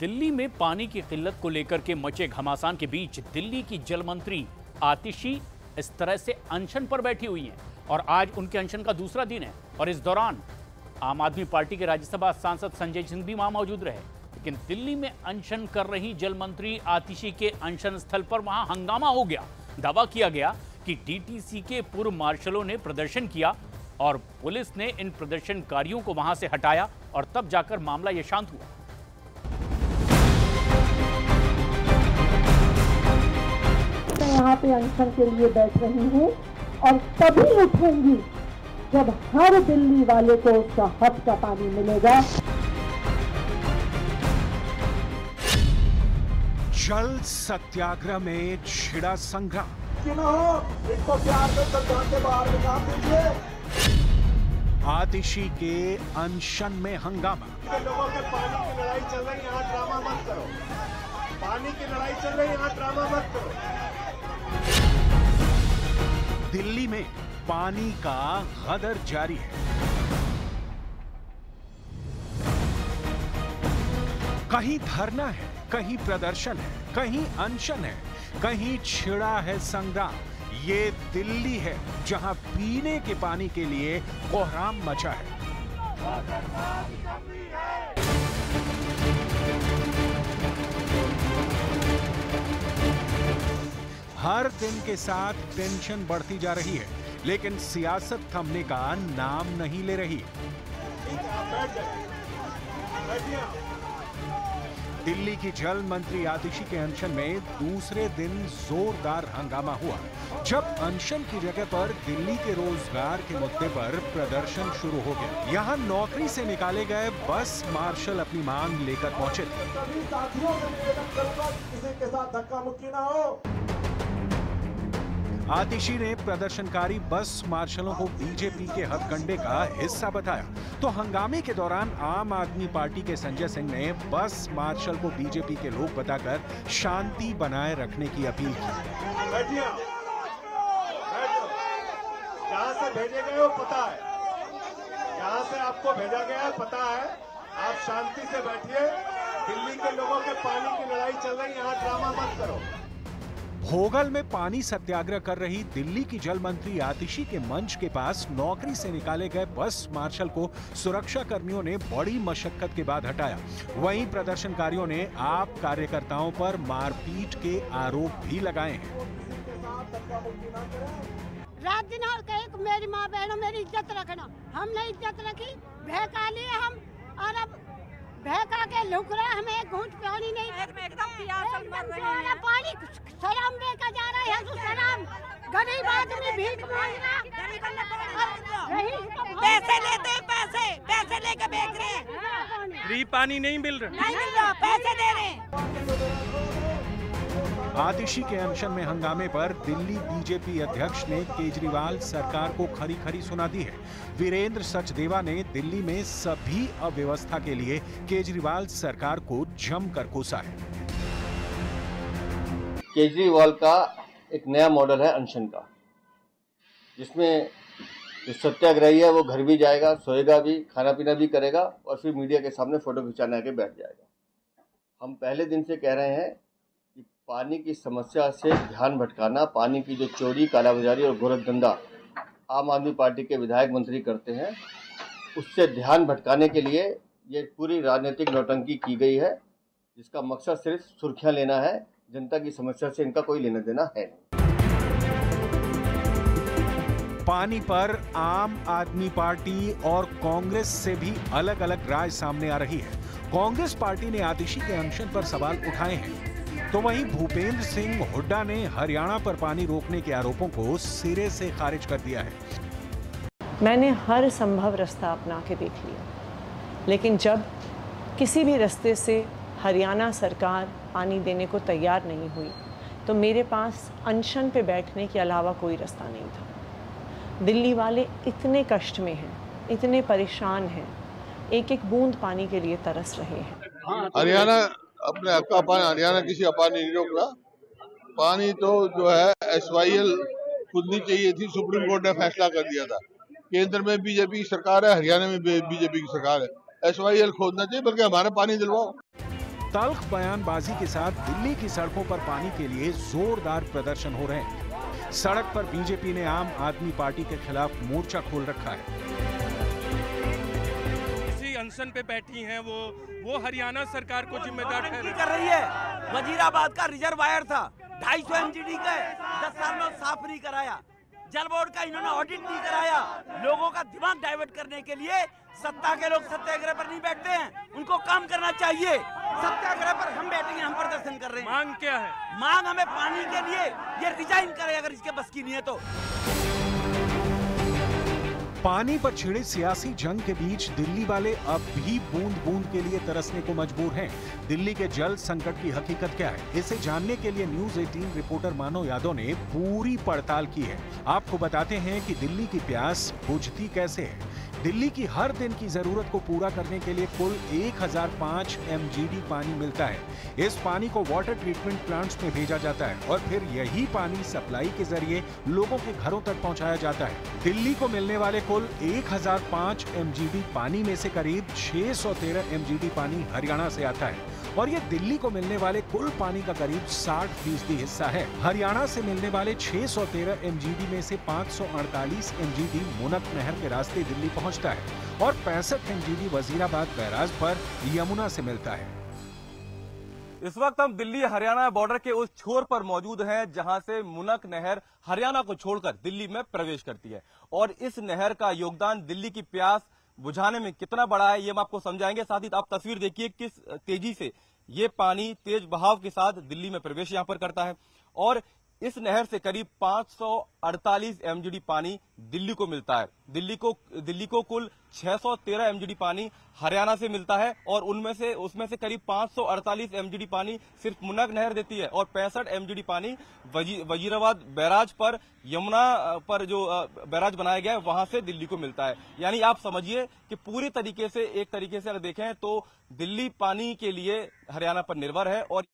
दिल्ली में पानी की किल्लत को लेकर के मचे घमासान के बीच दिल्ली की जल मंत्री आतिशी इस तरह से अनशन पर बैठी हुई हैं और आज उनके अनशन का दूसरा दिन है। और इस दौरान आम आदमी पार्टी के राज्यसभा सांसद संजय सिंह भी वहां मौजूद रहे। लेकिन दिल्ली में अनशन कर रही जल मंत्री आतिशी के अनशन स्थल पर वहां हंगामा हो गया। दावा किया गया कि डीटीसी के पूर्व मार्शलों ने प्रदर्शन किया और पुलिस ने इन प्रदर्शनकारियों को वहां से हटाया और तब जाकर मामला यह शांत हुआ। यहाँ पे अनशन के लिए बैठ रही हूँ और तभी उठेंगी जब हर दिल्ली वाले को उसका हक का पानी मिलेगा। जल सत्याग्रह में छिड़ा संग्राम। इसको प्यार से संविधान के बाहर निकाल दीजिए। आतिशी के अनशन में हंगामा। लोगों के पानी की लड़ाई चल रही है, यहाँ ड्रामा मत करो। पानी की लड़ाई चल रही है, यहाँ ड्रामा मत करो। दिल्ली में पानी का गदर जारी है। कहीं धरना है, कहीं प्रदर्शन है, कहीं अनशन है, कहीं छिड़ा है संग्राम। ये दिल्ली है जहां पीने के पानी के लिए कोहराम मचा है। हर दिन के साथ टेंशन बढ़ती जा रही है, लेकिन सियासत थमने का नाम नहीं ले रही। दिल्ली की जल मंत्री आतिशी के अनशन में दूसरे दिन जोरदार हंगामा हुआ, जब अनशन की जगह पर दिल्ली के रोजगार के मुद्दे पर प्रदर्शन शुरू हो गया। यहां नौकरी से निकाले गए बस मार्शल अपनी मांग लेकर पहुंचे थे। सभी साथियों से निवेदन करूंगा कि किसी के साथ धक्का मुक्की ना हो। आतिशी ने प्रदर्शनकारी बस मार्शलों को बीजेपी के हथकंडे का हिस्सा बताया, तो हंगामे के दौरान आम आदमी पार्टी के संजय सिंह ने बस मार्शल को बीजेपी के लोग बताकर शांति बनाए रखने की अपील की। बैठिए, जहाँ से भेजे गए हो पता है, जहाँ से आपको भेजा गया है पता है। आप शांति से बैठिए। दिल्ली के लोगों के पानी की लड़ाई चल रही है, यहाँ ड्रामा मत करो। भोगल में पानी सत्याग्रह कर रही दिल्ली की जल मंत्री आतिशी के मंच के पास नौकरी से निकाले गए बस मार्शल को सुरक्षा कर्मियों ने बड़ी मशक्कत के बाद हटाया। वहीं प्रदर्शनकारियों ने आप कार्यकर्ताओं पर मारपीट के आरोप भी लगाए हैं। रात दिन और मेरी माँ बहनों मेरी इज्जत रखना, हमने इज्जत रखी, भहका लिए हम और अब भहका के लुक रहा, हमें एक घूंट पानी नहीं। एकदम पानी शराब बेचा जा रहा है, तो शराब गरीब आदमी भीख मांग रहा, पैसे लेते हैं, पैसे लेके बेच रहे हैं। फ्री पानी नहीं मिल रहा, पैसे दे रहे हैं। आतिशी के अनशन में हंगामे पर दिल्ली बीजेपी अध्यक्ष ने केजरीवाल सरकार को खरी खरी सुना दी है। वीरेंद्र सचदेवा ने दिल्ली में सभी अव्यवस्था के लिए केजरीवाल सरकार को जमकर कोसा है। केजरीवाल का एक नया मॉडल है अनशन का, जिसमें जो सत्याग्रही है वो घर भी जाएगा, सोएगा भी, खाना पीना भी करेगा और फिर मीडिया के सामने फोटो खिंचाने आके बैठ जाएगा। हम पहले दिन से कह रहे हैं कि पानी की समस्या से ध्यान भटकाना, पानी की जो चोरी, कालाबाजारी और गोरखधंधा आम आदमी पार्टी के विधायक मंत्री करते हैं, उससे ध्यान भटकाने के लिए ये पूरी राजनीतिक नौटंकी की गई है, जिसका मकसद सिर्फ सुर्खियां लेना है। जनता की समस्या से इनका कोई लेना देना है नहीं। पानी पर आम आदमी पार्टी और कांग्रेस से भी अलग अलग राय सामने आ रही है। कांग्रेस पार्टी ने आतिशी के अनशन पर सवाल उठाए हैं, तो वहीं भूपेंद्र सिंह हुड्डा ने हरियाणा पर पानी रोकने के आरोपों को सिरे से खारिज कर दिया है। मैंने हर संभव रास्ता अपना के देख लिया, लेकिन जब किसी भी रास्ते से हरियाणा सरकार पानी देने को तैयार नहीं हुई, तो मेरे पास अनशन पे बैठने के अलावा कोई रास्ता नहीं था। दिल्ली वाले इतने कष्ट में हैं, इतने परेशान हैं, एक एक बूंद पानी के लिए तरस रहे हैं। हरियाणा अपने हक का पानी, हरियाणा किसी का पानी नहीं रोक रहा। पानी तो जो है SYL खुदनी चाहिए थी, सुप्रीम कोर्ट ने फैसला कर दिया था। केंद्र में बीजेपी की सरकार है, हरियाणा में बीजेपी की सरकार है। SYL खोदना चाहिए, बल्कि हमारा पानी दिलवाओ। तल्ख बयानबाजी के साथ दिल्ली की सड़कों पर पानी के लिए जोरदार प्रदर्शन हो रहे हैं। सड़क पर बीजेपी ने आम आदमी पार्टी के खिलाफ मोर्चा खोल रखा है। इसी अनशन पे बैठी हैं वो हरियाणा सरकार को जिम्मेदार कर रही है। वजीराबाद का रिजर्वायर था 250 MGD का, 10 साल में साफ नहीं कराया। जल बोर्ड का इन्होंने ऑडिट नहीं कराया। लोगों का दिमाग डाइवर्ट करने के लिए सत्ता के लोग सत्याग्रह पर नहीं बैठते हैं, उनको काम करना चाहिए। सत्याग्रह पर हम बैठेंगे, हम प्रदर्शन कर रहे हैं। मांग क्या है? मांग हमें पानी के लिए, ये रिजाइन करे अगर इसके बस की नहीं है तो। पानी पर छिड़े सियासी जंग के बीच दिल्ली वाले अब भी बूंद बूंद के लिए तरसने को मजबूर हैं। दिल्ली के जल संकट की हकीकत क्या है, इसे जानने के लिए न्यूज 18 रिपोर्टर मानव यादव ने पूरी पड़ताल की है। आपको बताते हैं कि दिल्ली की प्यास बुझती कैसे है। दिल्ली की हर दिन की जरूरत को पूरा करने के लिए कुल 1005 MGD पानी मिलता है। इस पानी को वाटर ट्रीटमेंट प्लांट्स में भेजा जाता है और फिर यही पानी सप्लाई के जरिए लोगों के घरों तक पहुंचाया जाता है। दिल्ली को मिलने वाले कुल 1005 MGD पानी में से करीब 613 MGD पानी हरियाणा से आता है और ये दिल्ली को मिलने वाले कुल पानी का करीब 60% हिस्सा है। हरियाणा से मिलने वाले 613 MGD में से 548 MGD मुनक नहर के रास्ते दिल्ली पहुंचता है और 65 MGD वजीराबाद बैराज पर यमुना से मिलता है। इस वक्त हम दिल्ली हरियाणा बॉर्डर के उस छोर पर मौजूद हैं जहां से मुनक नहर हरियाणा को छोड़कर दिल्ली में प्रवेश करती है और इस नहर का योगदान दिल्ली की प्यास बुझाने में कितना बड़ा है ये हम आपको समझाएंगे। साथ ही आप तस्वीर देखिए किस तेजी से ये पानी तेज बहाव के साथ दिल्ली में प्रवेश यहां पर करता है और इस नहर से करीब 548 MGD पानी दिल्ली को मिलता है। दिल्ली को कुल 613 MGD पानी हरियाणा से मिलता है और उसमें से करीब 548 MGD पानी सिर्फ मुनक नहर देती है और 65 MGD पानी वजीराबाद बैराज पर यमुना पर जो बैराज बनाया गया है वहां से दिल्ली को मिलता है। यानी आप समझिए कि पूरी तरीके से एक तरीके से अगर देखें तो दिल्ली पानी के लिए हरियाणा पर निर्भर है और